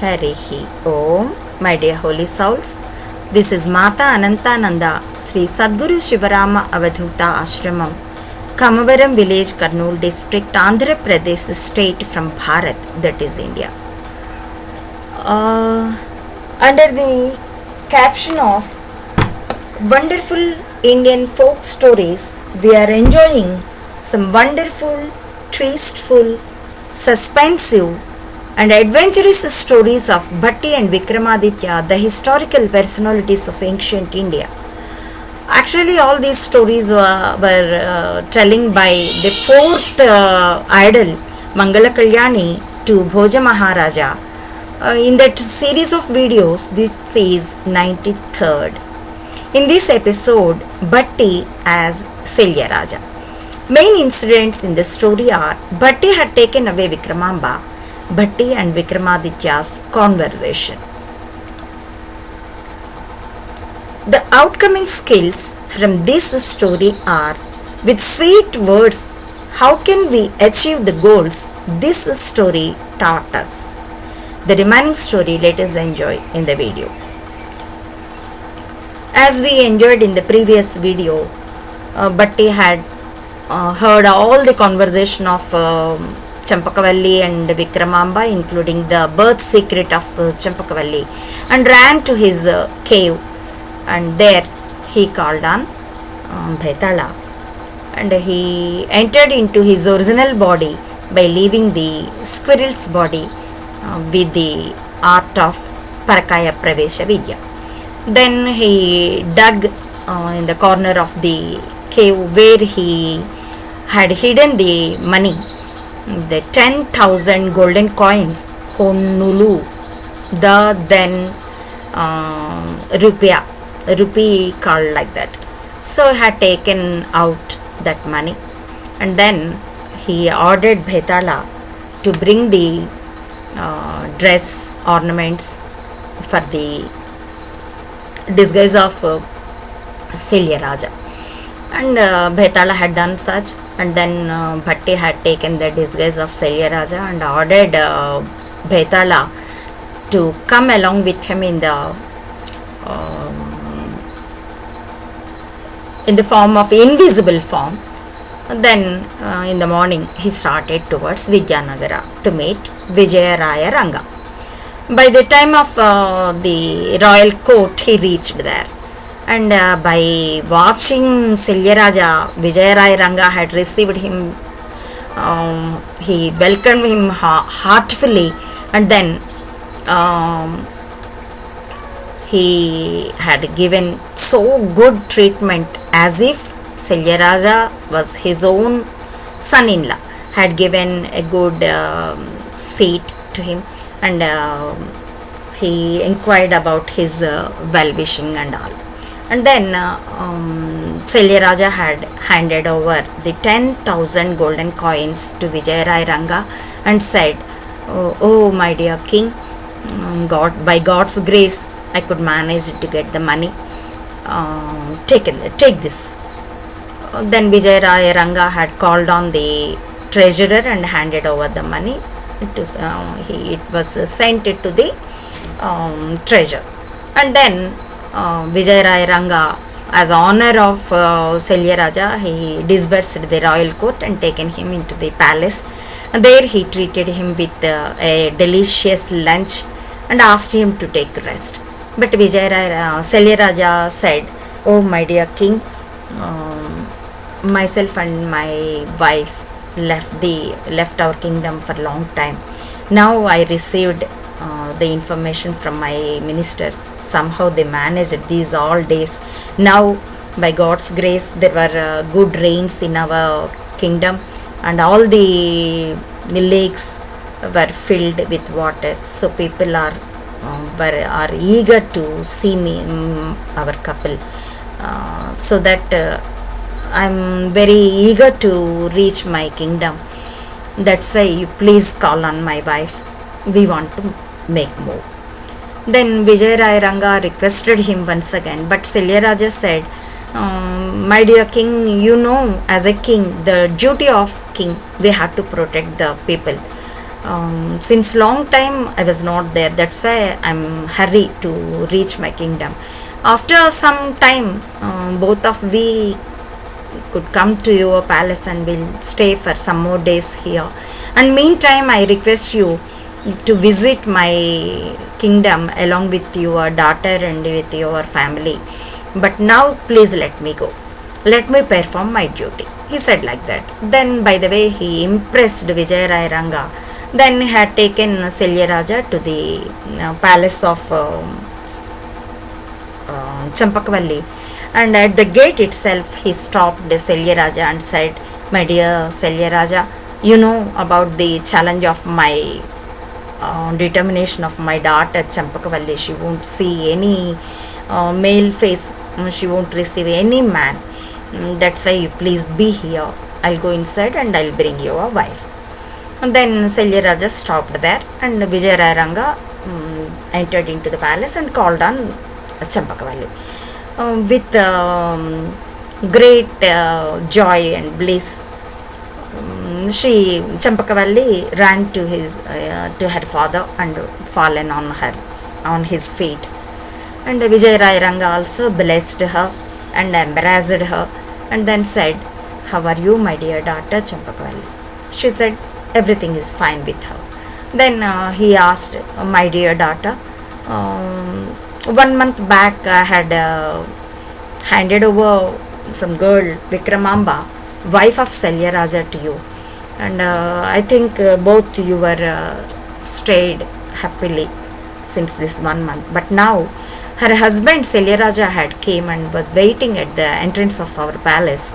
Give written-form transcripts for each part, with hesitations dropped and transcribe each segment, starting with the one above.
Harihi Om. My dear holy souls, this is Mata Anantananda, Sri Sadguru Shivarama Avadhuta Ashramam, Kamavaram village, Kurnool district, Andhra Pradesh state from Bharat, that is India. Under the caption of Wonderful Indian Folk Stories, we are enjoying some wonderful, twistful, suspensive and adventurous stories of Bhatti and Vikramaditya, the historical personalities of ancient India. Actually, all these stories were telling by the fourth idol, Mangala Kalyani, to Bhoja Maharaja. In that series of videos, this is 93rd. In this episode, Bhatti as Selya Raja. Main incidents in the story are Bhatti had taken away Vikramamba, Bhatti and Vikramaditya's conversation. The outcoming skills from this story are, with sweet words, how can we achieve the goals this story taught us? The remaining story let us enjoy in the video. As we enjoyed in the previous video, Bhatti had heard all the conversation of Champakavalli and Vikramamba, including the birth secret of Champakavalli, and ran to his cave, and there he called on Bhetala, and he entered into his original body by leaving the squirrel's body with the art of Parakaya Pravesha Vidya. Then he dug in the corner of the cave where he had hidden the money, the 10,000 golden coins, Honnulu, the then rupee called like that. So he had taken out that money, and then he ordered Bhetala to bring the dress ornaments for the disguise of Selya Raja. And Bhetala had done such, and then Bhatti had taken the disguise of Selya Raja and ordered Bhetala to come along with him in the form of invisible form. Then in the morning he started towards Vijayanagara to meet Vijayaraya Ranga. By the time of the royal court, he reached there. And by watching Selya Raja, Vijayaraya Ranga had received him, he welcomed him heartfully, and then he had given so good treatment as if Selya Raja was his own son-in-law, had given a good seat to him, and he inquired about his well-wishing and all. And then Selya Raja had handed over the 10,000 golden coins to Vijayaraya Ranga and said, "Oh my dear king, by God's grace I could manage to get the money. Take this." Then Vijayaraya Ranga had called on the treasurer and handed over the money. It was sent to the treasurer. And then Vijayaraya Ranga, as honor of Selya Raja, he disbursed the royal court and taken him into the palace. And there he treated him with a delicious lunch and asked him to take rest. But Selya Raja said, "Oh my dear king, myself and my wife left our kingdom for a long time. Now I received the information from my ministers. Somehow they managed these all days. Now by God's grace there were good rains in our kingdom, and all the lakes were filled with water. So people are eager to see me, our couple, so that I'm very eager to reach my kingdom. That's why you please call on my wife. We want to make move." Then Vijayaraya Ranga requested him once again, but Selya Raja said, "My dear king, you know, as a king, the duty of king, we have to protect the people. Since long time I was not there. That's why I'm hurry to reach my kingdom. After some time, both of we could come to your palace and we'll stay for some more days here. And meantime, I request you to visit my kingdom along with your daughter and with your family. But now, please let me go. Let me perform my duty. He said like that. Then, by the way, he impressed Vijaya Ranga. Then he had taken Selyaraja to the palace of Champakavalli, and at the gate itself he stopped Selyaraja and said, "My dear Selyaraja, you know about the challenge of my determination of my daughter Champakavalli. She won't see any male face, she won't receive any man. That's why you please be here. I'll go inside and I'll bring you a wife." And then Selyaraja stopped there, and Vijaya Ranga entered into the palace and called on Champakavalli. With great joy and bliss, she Champakavalli ran to her father and fallen on his feet. And Vijaya Ranga also blessed her and embraced her, and then said, "How are you, my dear daughter Champakavalli?" She said, "Everything is fine with her." Then he asked, "My dear daughter, 1 month back I had handed over some girl, Vikramamba, wife of Selyaraja, to you, and I think both you were stayed happily since this 1 month. But now her husband Selyaraja had came and was waiting at the entrance of our palace.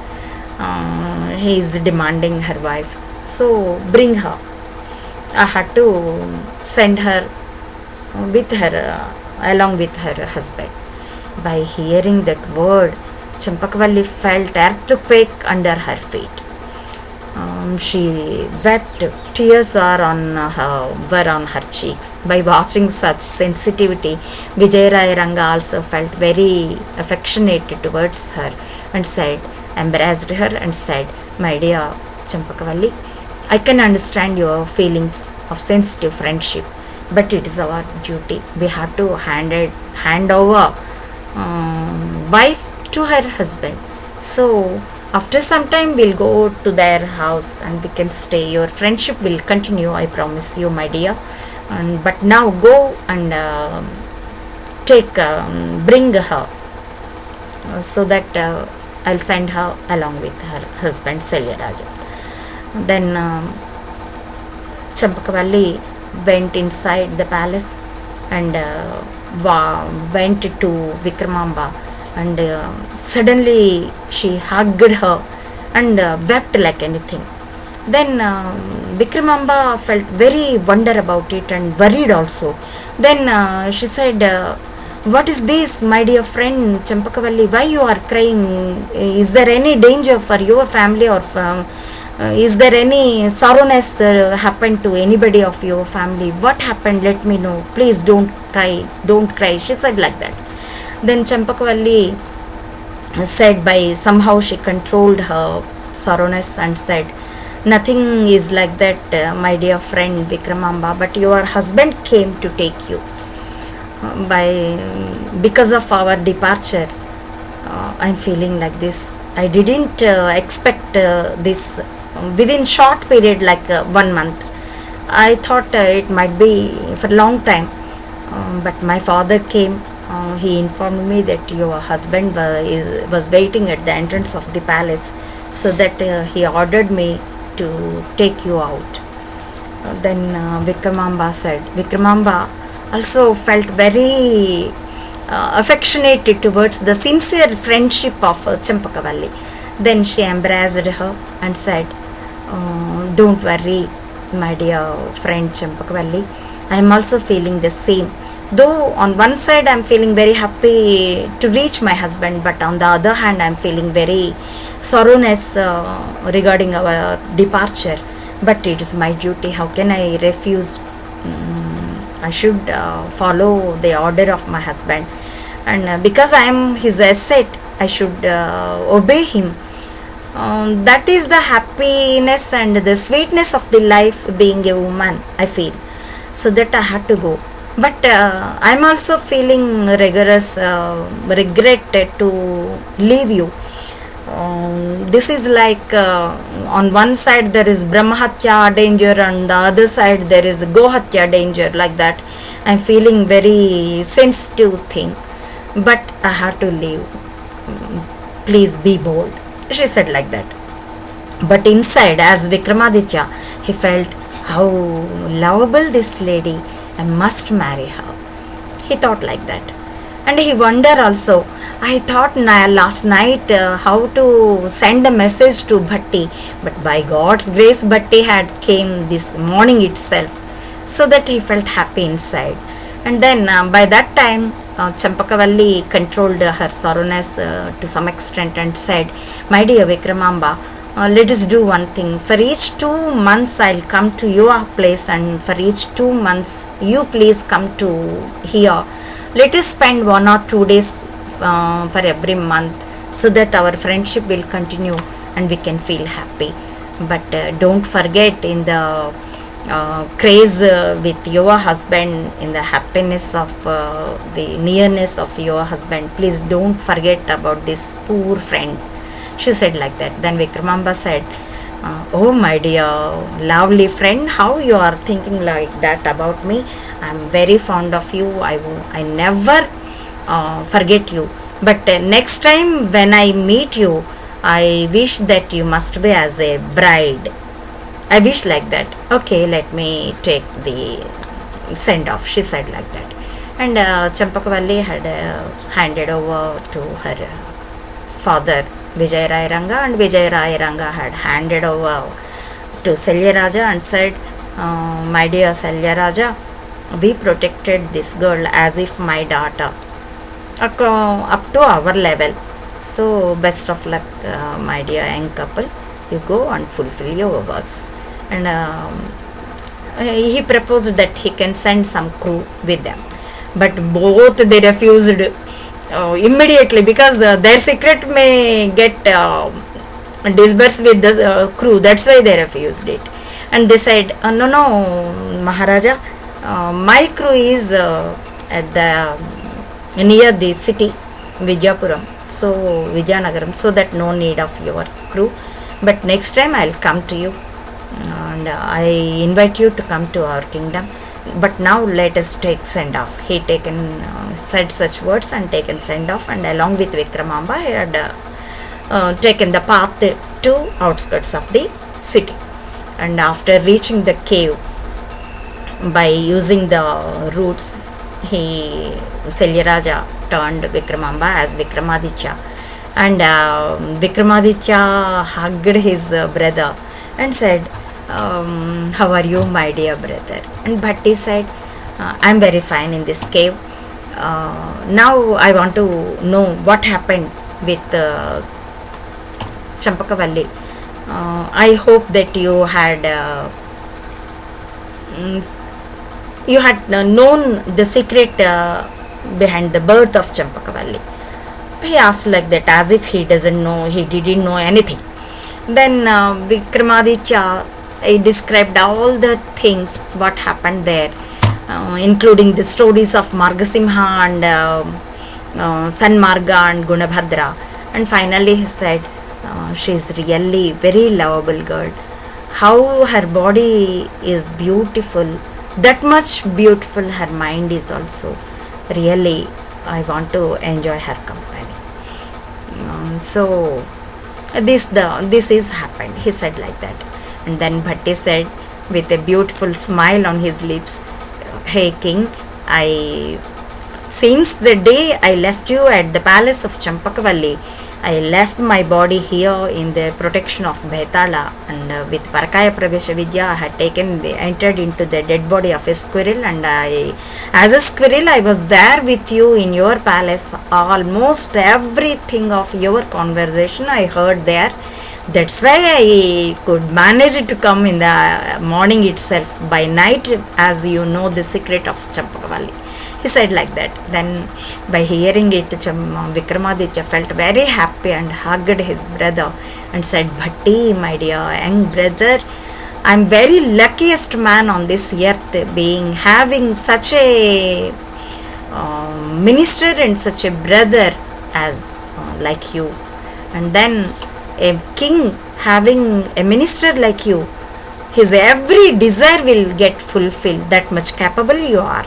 He is demanding her wife, so bring her." I had to send her with her along with her husband. By hearing that word, Champakavalli felt earthquake under her feet. She wept. Tears were on her cheeks. By watching such sensitivity, Vijaya Ranga also felt very affectionate towards her and said, embraced her and said, "My dear Champakavalli, I can understand your feelings of sensitive friendship, but it is our duty. We have to hand over wife to her husband. So after some time we'll go to their house and we can stay. Your friendship will continue, I promise you, my dear. But now go and bring her, so that I'll send her along with her husband Selyaraja." Then Champakavalli went inside the palace and went to Vikramamba, and suddenly she hugged her and wept like anything. Then Vikramamba felt very wonder about it and worried also. Then she said, "What is this, my dear friend Champakavalli? Why you are crying? Is there any danger for your family, or is there any sorrowness happened to anybody of your family? What happened? Let me know. Please don't cry." She said like that. Then Champakavalli said, by somehow she controlled her sorrowness and said, "Nothing is like that, my dear friend Vikramamba, but your husband came to take you. Because of our departure, I'm feeling like this. I didn't expect this within short period, like 1 month. I thought it might be for a long time, but my father came. He informed me that your husband was waiting at the entrance of the palace, so that he ordered me to take you out." Then Vikramamba said, Vikramamba also felt very affectionate towards the sincere friendship of Champakavalli. Then she embraced her and said, "Don't worry, my dear friend Champakavalli. I am also feeling the same. Though on one side I am feeling very happy to reach my husband, but on the other hand I am feeling very sorrowness regarding our departure. But it is my duty. How can I refuse? I should follow the order of my husband, and because I am his asset, I should obey him. That is the happiness and the sweetness of the life being a woman, I feel. So that I had to go. But I'm also feeling rigorous regret to leave you. This is like on one side there is Brahmahatya danger, and the other side there is Gohatya danger, like that. I'm feeling very sensitive thing, but I have to leave. Please be bold, she said like that. But inside, as Vikramaditya, he felt how lovable this lady, I must marry her. He thought like that. And he wondered also, I thought last night how to send a message to Bhatti, but by God's grace Bhatti had came this morning itself, so that he felt happy inside. And then by that time Champakavalli controlled her sorrowness to some extent and said, my dear Vikramamba, let us do one thing. For each 2 months I'll come to your place, and for each 2 months you please come to here. Let us spend 1 or 2 days for every month, so that our friendship will continue and we can feel happy. But don't forget, in the craze with your husband, in the happiness of the nearness of your husband, please don't forget about this poor friend. She said like that. Then Vikramamba said, oh my dear lovely friend, how you are thinking like that about me? I am very fond of you. I never forget you. But next time when I meet you, I wish that you must be as a bride. I wish like that. Okay, let me take the send off, she said like that. And Champakavalli had handed over to her father Vijay Rai Ranga, and Vijay Rai Ranga had handed over to Salyaraja and said, my dear Salyaraja, we protected this girl as if my daughter, up to our level. So best of luck, my dear young couple. You go and fulfill your works. And he proposed that he can send some crew with them, but both they refused immediately, because their secret may get dispersed with the crew. That's why they refused it. And they said, no, Maharaja, my crew is at the near the city Vijayapuram, so Vijayanagaram, so that no need of your crew. But next time I'll come to you, and I invite you to come to our kingdom. But now let us take send off. He said such words and taken send off, and along with Vikramamba he had taken the path to outskirts of the city. And after reaching the cave, by using the routes, Salyaraja turned Vikramamba as Vikramaditya, and Vikramaditya hugged his brother and said, how are you, my dear brother? And Bhatti said, I am very fine in this cave. Now I want to know what happened with Champakavalli. I hope that you had known the secret behind the birth of Champakavalli. He asked like that, as if he didn't know anything. Then Vikramaditya described all the things what happened there, including the stories of Margasimha and Sanmarga and Gunabhadra. And finally he said, she is really very lovable girl. How her body is beautiful, that much beautiful her mind is also. Really, I want to enjoy her company. So this is happened, he said like that. And then Bhatti said with a beautiful smile on his lips, hey king, since the day I left you at the palace of Champakavalli, I left my body here in the protection of Betala, and with Parakaya Pravesha Vidya I had entered into the dead body of a squirrel, and as a squirrel I was there with you in your palace. Almost everything of your conversation I heard there. That's why I could manage to come in the morning itself. By night, as you know the secret of Champakavalli. He said like that. Then by hearing it, Vikramaditya felt very happy and hugged his brother and said, Bhatti, my dear young brother, I'm very luckiest man on this earth, being having such a minister and such a brother as like you. And then a king having a minister like you, his every desire will get fulfilled. That much capable you are.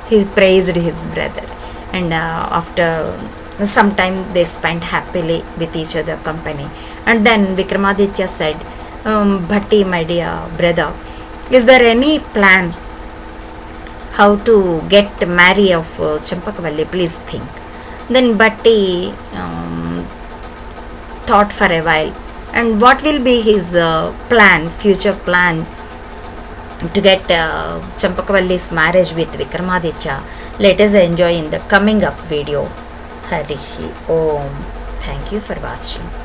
He praised his brother, and after some time they spent happily with each other company. And then Vikramaditya said, Bhatti, my dear brother, is there any plan how to get marry of Champakavalli? Please think. Then Bhatti thought for a while, and what will be his plan, future plan to get Champakavalli's marriage with Vikramaditya? Let us enjoy in the coming up video. Harihi Om. Thank you for watching.